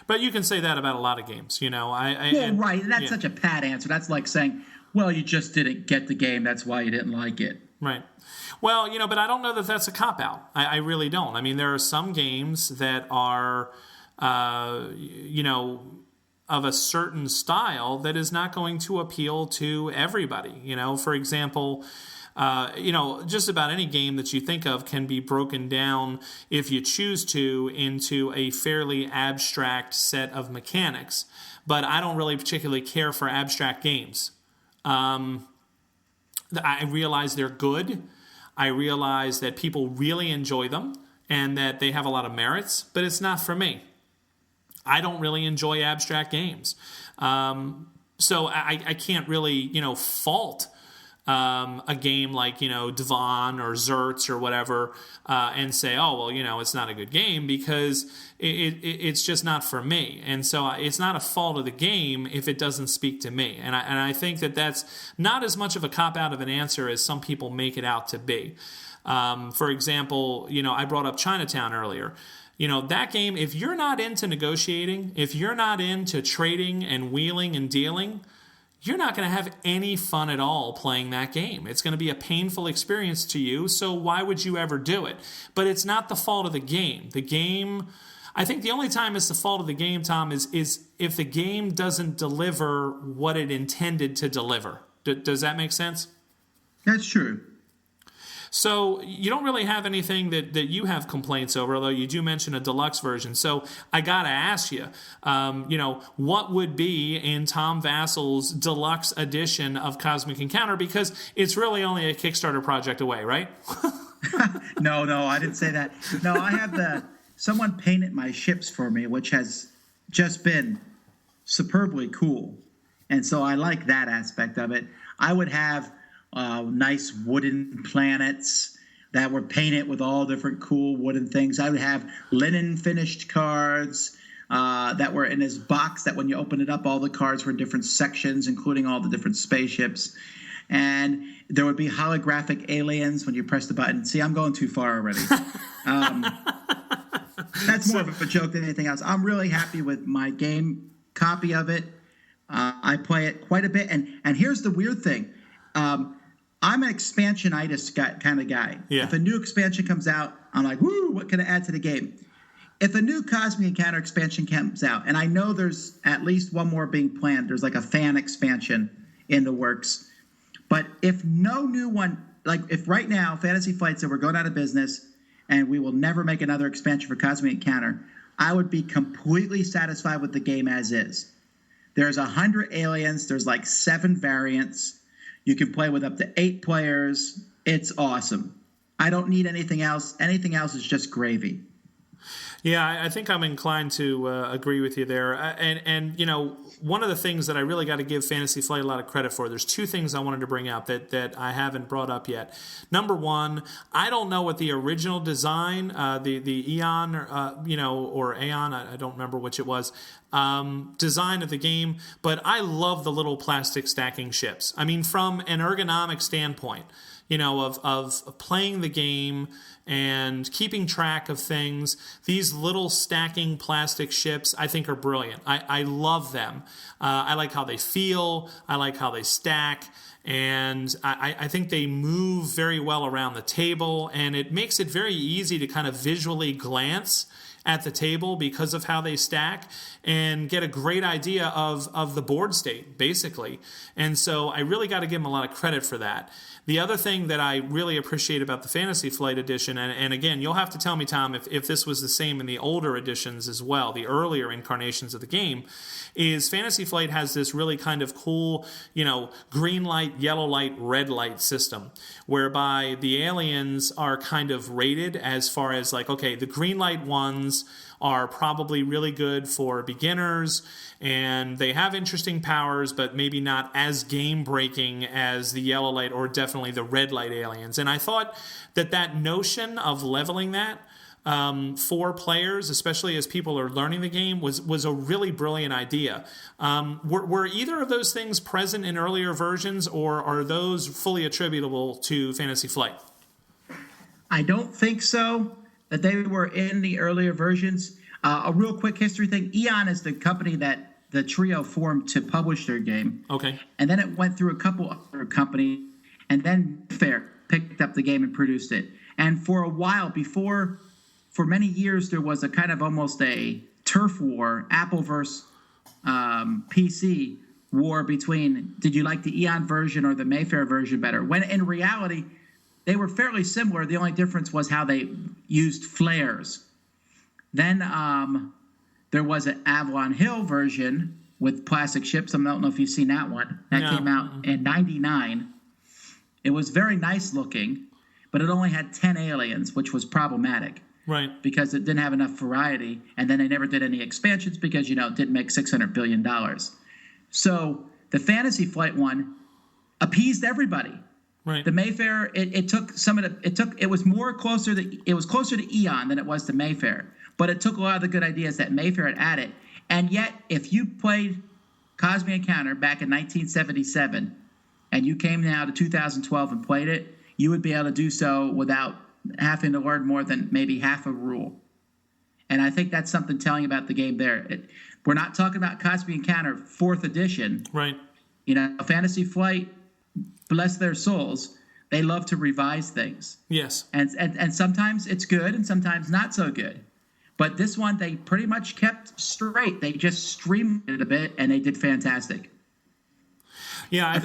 But you can say that about a lot of games, right. And that's such a pat answer. That's like saying, well, you just didn't get the game. That's why you didn't like it. Right. Well, but I don't know that that's a cop-out. I really don't. I mean, there are some games that are, of a certain style that is not going to appeal to everybody. For example, just about any game that you think of can be broken down, if you choose to, into a fairly abstract set of mechanics. But I don't really particularly care for abstract games. I realize they're good. I realize that people really enjoy them and that they have a lot of merits, but it's not for me. I don't really enjoy abstract games. So I can't really, fault a game like, Devon or Zerts or whatever, and say, oh, well, it's not a good game because it's just not for me. And so it's not a fault of the game if it doesn't speak to me. And I think that that's not as much of a cop-out of an answer as some people make it out to be. For example, I brought up Chinatown earlier. That game, if you're not into negotiating, if you're not into trading and wheeling and dealing, you're not going to have any fun at all playing that game. It's going to be a painful experience to you, so why would you ever do it? But it's not the fault of the game. The game, I think the only time it's the fault of the game, Tom, is if the game doesn't deliver what it intended to deliver. Does that make sense? That's true. So you don't really have anything that you have complaints over, although you do mention a deluxe version. So I got to ask you, what would be in Tom Vasel's deluxe edition of Cosmic Encounter? Because it's really only a Kickstarter project away, right? No, I didn't say that. No, I have someone painted my ships for me, which has just been superbly cool. And so I like that aspect of it. I would have nice wooden planets that were painted with all different cool wooden things. I would have linen finished cards that were in this box that when you open it up, all the cards were in different sections, including all the different spaceships. And there would be holographic aliens when you press the button. See, I'm going too far already. That's more of a joke than anything else. I'm really happy with my game copy of it. I play it quite a bit. And here's the weird thing. I'm an expansionitis kind of guy. Yeah. If a new expansion comes out, I'm like, woo, what can I add to the game? If a new Cosmic Encounter expansion comes out, and I know there's at least one more being planned, there's like a fan expansion in the works. But if no new one, like if right now Fantasy Flight said we're going out of business and we will never make another expansion for Cosmic Encounter, I would be completely satisfied with the game as is. There's 100 aliens. There's like 7 variants. You can play with up to 8 players. It's awesome. I don't need anything else. Anything else is just gravy. Yeah, I think I'm inclined to agree with you there. And one of the things that I really got to give Fantasy Flight a lot of credit for, there's 2 things I wanted to bring up that I haven't brought up yet. Number one, I don't know what the original design, the Eon, or Aeon, I don't remember which it was, design of the game, but I love the little plastic stacking ships. I mean, from an ergonomic standpoint, of playing the game and keeping track of things, these little stacking plastic ships I think are brilliant. I love them. I like how they feel. I like how they stack. And I think they move very well around the table, and it makes it very easy to kind of visually glance at the table because of how they stack and get a great idea of the board state, basically. And so I really got to give them a lot of credit for that. The other thing that I really appreciate about the Fantasy Flight edition, and again, you'll have to tell me, Tom, if this was the same in the older editions as well, the earlier incarnations of the game, is Fantasy Flight has this really kind of cool, green light, yellow light, red light system, whereby the aliens are kind of rated as far as like, okay, the green light ones are probably really good for beginners, and they have interesting powers, but maybe not as game-breaking as the yellow light or definitely the red light aliens. And I thought that notion of leveling that for players, especially as people are learning the game, was a really brilliant idea. Were either of those things present in earlier versions, or are those fully attributable to Fantasy Flight? I don't think so, that they were in the earlier versions. A real quick history thing, Eon is the company that the trio formed to publish their game. Okay. And then it went through a couple other companies, and then Fair picked up the game and produced it. And for a while for many years, there was a kind of almost a turf war, Apple versus PC war between, did you like the Eon version or the Mayfair version better? When in reality, they were fairly similar. The only difference was how they used flares. Then there was an Avalon Hill version with plastic ships. I don't know if you've seen that one. That came out in '99. It was very nice looking, but it only had 10 aliens, which was problematic. Right. Because it didn't have enough variety. And then they never did any expansions because, it didn't make $600 billion. So the Fantasy Flight one appeased everybody. Right. The Mayfair, it was closer to Eon than it was to Mayfair, but it took a lot of the good ideas that Mayfair had added. And yet, if you played Cosmic Encounter back in 1977, and you came now to 2012 and played it, you would be able to do so without having to learn more than maybe half a rule. And I think that's something telling about the game there. We're not talking about Cosmic Encounter 4th edition. Right. Fantasy Flight, bless their souls, they love to revise things. Yes. And sometimes it's good and sometimes not so good. But this one, they pretty much kept straight. They just streamed it a bit, and they did fantastic. Yeah, I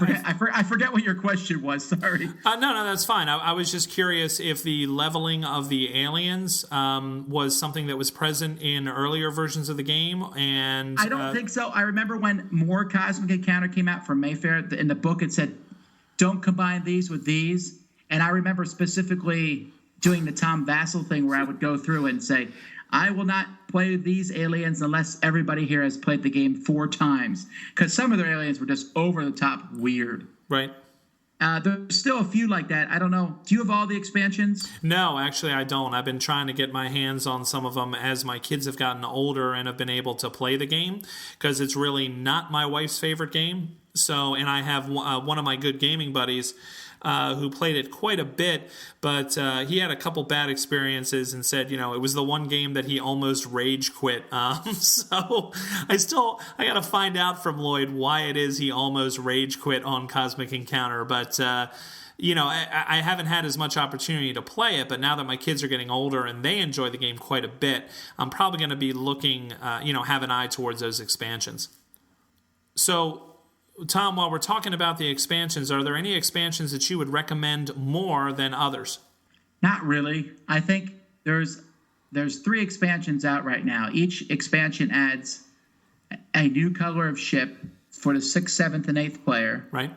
forget what your question was. Sorry. No, that's fine. I was just curious if the leveling of the aliens was something that was present in earlier versions of the game. And I don't think so. I remember when more Cosmic Encounter came out from Mayfair, in the book it said, don't combine these with these. And I remember specifically doing the Tom Vassell thing where I would go through and say, I will not play these aliens unless everybody here has played the game 4 times. Because some of their aliens were just over the top weird. Right. There's still a few like that. I don't know. Do you have all the expansions? No, actually I don't. I've been trying to get my hands on some of them as my kids have gotten older and have been able to play the game, because it's really not my wife's favorite game. And I have one of my good gaming buddies who played it quite a bit, but he had a couple bad experiences and said, it was the one game that he almost rage quit. So I got to find out from Lloyd why it is he almost rage quit on Cosmic Encounter. But, I haven't had as much opportunity to play it, but now that my kids are getting older and they enjoy the game quite a bit, I'm probably going to be looking, have an eye towards those expansions. So, Tom, while we're talking about the expansions, are there any expansions that you would recommend more than others? Not really. I think there's 3 expansions out right now. Each expansion adds a new color of ship for the 6th, 7th, and 8th player. Right.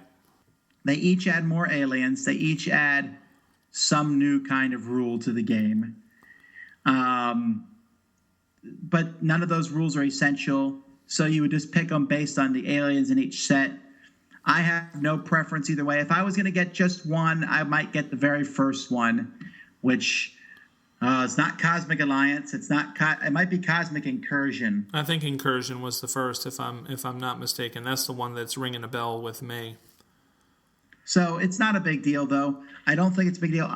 They each add more aliens. They each add some new kind of rule to the game. But none of those rules are essential. So you would just pick them based on the aliens in each set. I have no preference either way. If I was going to get just one, I might get the very first one, which it's not Cosmic Alliance. It might be Cosmic Incursion. I think Incursion was the first, if I'm not mistaken. That's the one that's ringing a bell with me. So it's not a big deal, though. I don't think it's a big deal.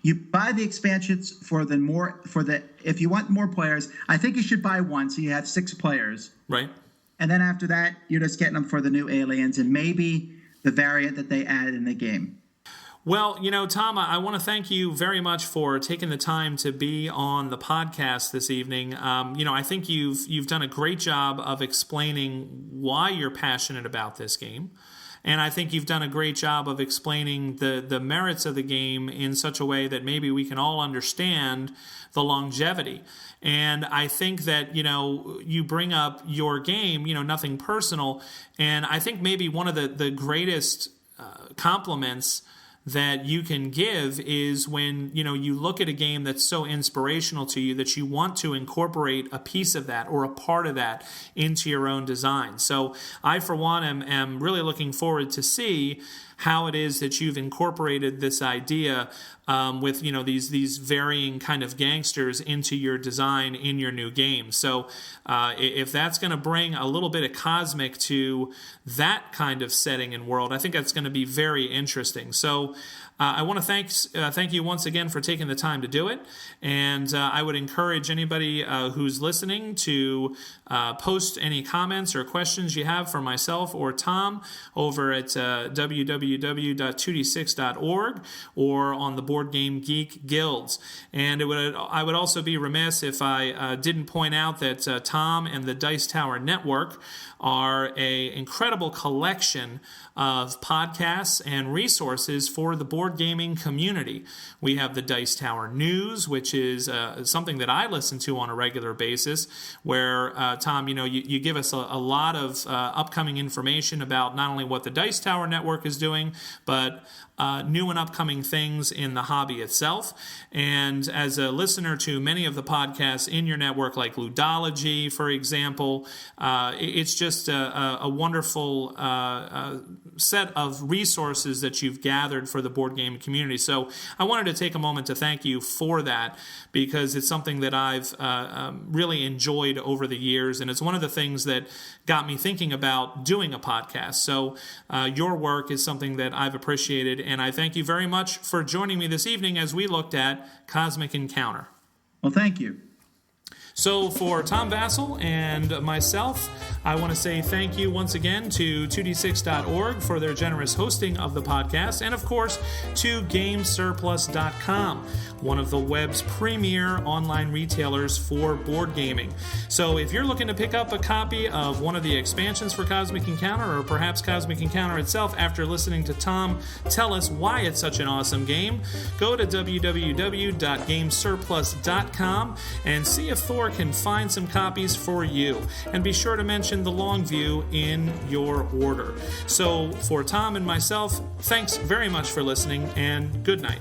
You buy the expansions if you want more players. I think you should buy one so you have 6 players. Right. And then after that, you're just getting them for the new aliens and maybe the variant that they added in the game. Well, Tom, I want to thank you very much for taking the time to be on the podcast this evening. I think you've done a great job of explaining why you're passionate about this game. And I think you've done a great job of explaining the merits of the game in such a way that maybe we can all understand the longevity. And I think that, you bring up your game, nothing personal. And I think maybe one of the greatest compliments that you can give is when you look at a game that's so inspirational to you that you want to incorporate a piece of that or a part of that into your own design. So I, for one, am really looking forward to see how it is that you've incorporated this idea with these varying kind of gangsters into your design in your new game. So if that's going to bring a little bit of cosmic to that kind of setting and world, I think that's going to be very interesting. So I want to thank you once again for taking the time to do it, and I would encourage anybody who's listening to post any comments or questions you have for myself or Tom over at www.2d6.org or on the Board Game Geek Guilds. And I would also be remiss if I didn't point out that Tom and the Dice Tower Network are an incredible collection of podcasts and resources for the board gaming community. We have the Dice Tower News, which is something that I listen to on a regular basis, where, Tom, you give us a lot of upcoming information about not only what the Dice Tower Network is doing, but new and upcoming things in the hobby itself. And as a listener to many of the podcasts in your network, like Ludology, for example, it's just a wonderful set of resources that you've gathered for the board game community. So I wanted to take a moment to thank you for that, because it's something that I've really enjoyed over the years, and it's one of the things that got me thinking about doing a podcast. So your work is something that I've appreciated, and I thank you very much for joining me this evening as we looked at Cosmic Encounter. Well, thank you. So for Tom Vasel and myself, I want to say thank you once again to 2d6.org for their generous hosting of the podcast, and of course to GameSurplus.com, one of the web's premier online retailers for board gaming. So if you're looking to pick up a copy of one of the expansions for Cosmic Encounter, or perhaps Cosmic Encounter itself, after listening to Tom tell us why it's such an awesome game, go to www.GameSurplus.com and see if Thor can find some copies for you. And be sure to mention the Longview in your order. So for Tom and myself, thanks very much for listening, and good night.